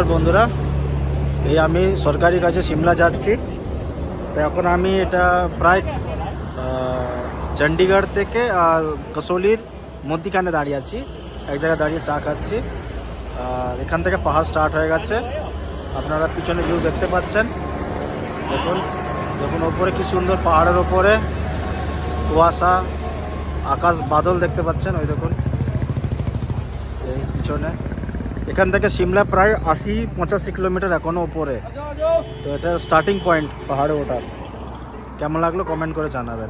নমস্কার বন্ধুরা, এই আমি সরকারি কাজে সিমলা যাচ্ছি। তো এখন আমি এটা প্রায় চণ্ডীগড় থেকে আর কসৌলির মধ্যিখানে দাঁড়িয়ে আছি। এক জায়গায় দাঁড়িয়ে চা খাচ্ছি। আর এখান থেকে পাহাড় স্টার্ট হয়ে গেছে। আপনারা পিছনে ভিউ দেখতে পাচ্ছেন। দেখুন দেখুন ওপরে কি সুন্দর, পাহাড়ের ওপরে কুয়াশা, আকাশ, বাদল দেখতে পাচ্ছেন। ওই দেখুন এই পিছনে। এখান থেকে সিমলা প্রায় ৮০-৮৫ কিলোমিটার এখনো উপরে। তো এটা স্টার্টিং পয়েন্ট পাহাড়ে ওঠার। কেমন লাগলো কমেন্ট করে জানাবেন।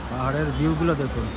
পাহাড়ের ভিউগুলো দেখুন।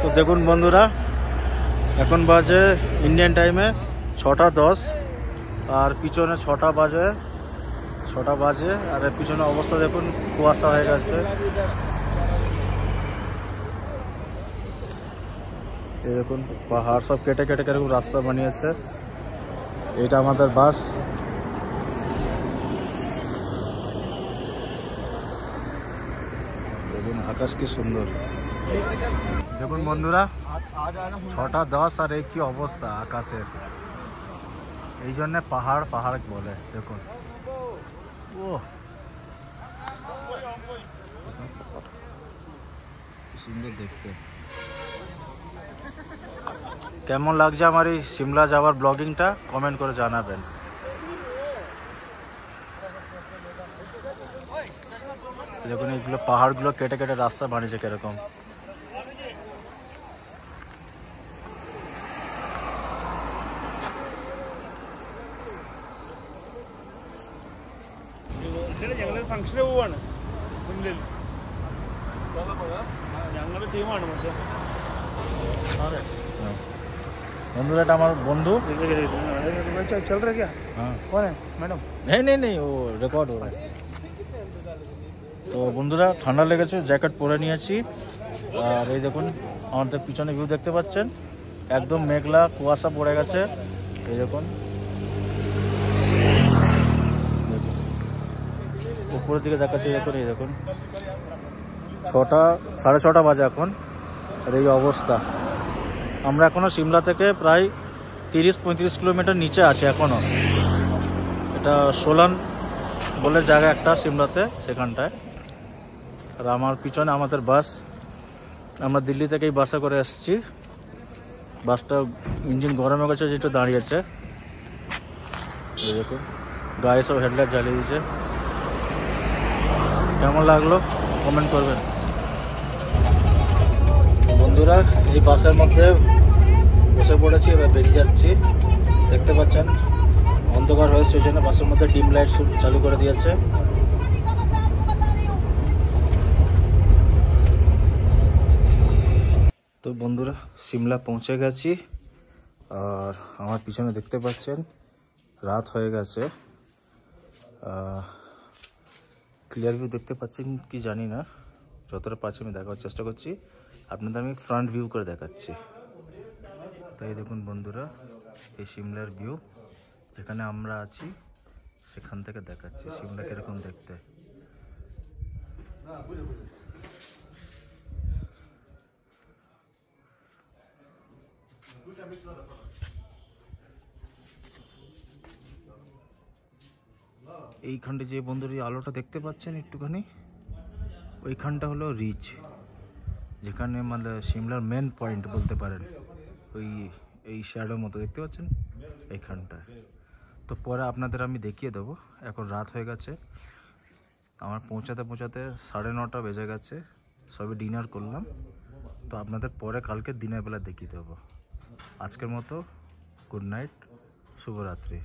তো দেখুন বন্ধুরা, এখন বাজে ইন্ডিয়ান টাইমে ৬টা ১০, আর পিছনে ৬টা বাজে। আর পিছনে অবস্থা দেখুন, কুয়াশা হয়ে গেছে। এই দেখুন পাহাড় সব কেটে কেটে কিরকম রাস্তা বানিয়েছে। এটা আমাদের বাস। দেখুন আকাশ কি সুন্দর। দেখুন বন্ধুরা, ৬টা ১০ আর এই কি অবস্থা আকাশের। এই জন্য পাহাড় পাহাড় বলে। দেখুন ও সুন্দর দেখতে। কেমন লাগছে আমার এই সিমলা যাওয়ার ব্লগিংটা কমেন্ট করে জানাবেন। দেখুন এইগুলো পাহাড়গুলো কেটে কেটে রাস্তা বানিয়েছে কিরকম। ഫംഗ്ഷന് പോവാണ് സിംലയിൽ. ഞങ്ങളുടെ ടീമാണ് പക്ഷേ বন্ধুরা, এটা আমার বন্ধু। चल रहा क्या? हाँ कौन है मैडम? नहीं वो রেকর্ড हो रहा है। তো বন্ধুরা, ঠান্ডা লেগেছে, জ্যাকেট পরে নিয়েছি। আর এই দেখুন আমাদের পিছনে ভিউ দেখতে পাচ্ছেন, একদম মেঘলা, কুয়াশা পড়ে গেছে। এই দেখুন উপরের দিকে দেখাচ্ছে। দেখুন এই দেখুন ৬টা ৬:৩০ বাজে এখন। আর এই অবস্থা। আমরা এখনও সিমলা থেকে প্রায় ৩০-৩৫ কিলোমিটার নিচে আছি এখনও। এটা সোলান বলে জায়গা একটা সিমলাতে, সেখানটায়। আর আমার পিছনে আমাদের বাস। আমরা দিল্লি থেকে এই বাসে করে এসেছি। বাসটা ইঞ্জিন গরম হয়ে গেছে, যেটা দাঁড়িয়েছে। দেখুন গায়ে সব হেডলাইট জ্বালিয়ে দিয়েছে। কেমন লাগলো কমেন্ট করবেন বন্ধুরা। এই বাসের মধ্যে বসে পড়েছি, এবার বেরিয়ে যাচ্ছি। দেখতে পাচ্ছেন অন্ধকার হয়েছে, ওই জন্য বাসের মধ্যে ডিম লাইট চালু করে দিয়েছে। তো বন্ধুরা, সিমলা পৌঁছে গেছি। আর আমার পিছনে দেখতে পাচ্ছেন রাত হয়ে গেছে। ক্লিয়ার ভিউ দেখতে পাচ্ছেন কি জানি না, যতটা পাচ্ছি আমি দেখার চেষ্টা করছি। আপনাদের আমি ফ্রন্ট ভিউ করে দেখাচ্ছি। তাই দেখুন বন্ধুরা, এই সিমলার ভিউ যেখানে আমরা আছি সেখান থেকে দেখাচ্ছি সিমলা কিরকম দেখতে। এইখানটা যে বন্ধুর এই আলোটা দেখতে পাচ্ছেন একটুখানি, ওইখানটা হলো রিচ। যেখানে মানে সিমলার মেন পয়েন্ট বলতে পারেন, ওই এই শ্যাডোর মতো দেখতে পাচ্ছেন এইখানটায়। তো পরে আপনাদের আমি দেখিয়ে দেবো। এখন রাত হয়ে গেছে, আমার পৌঁছাতে 9:30 বেজে গেছে, সবে ডিনার করলাম। তো আপনাদের পরে কালকে দিনের বেলা দেখিয়ে দেবো। আজকের মতো গুড নাইট, শুভরাত্রি।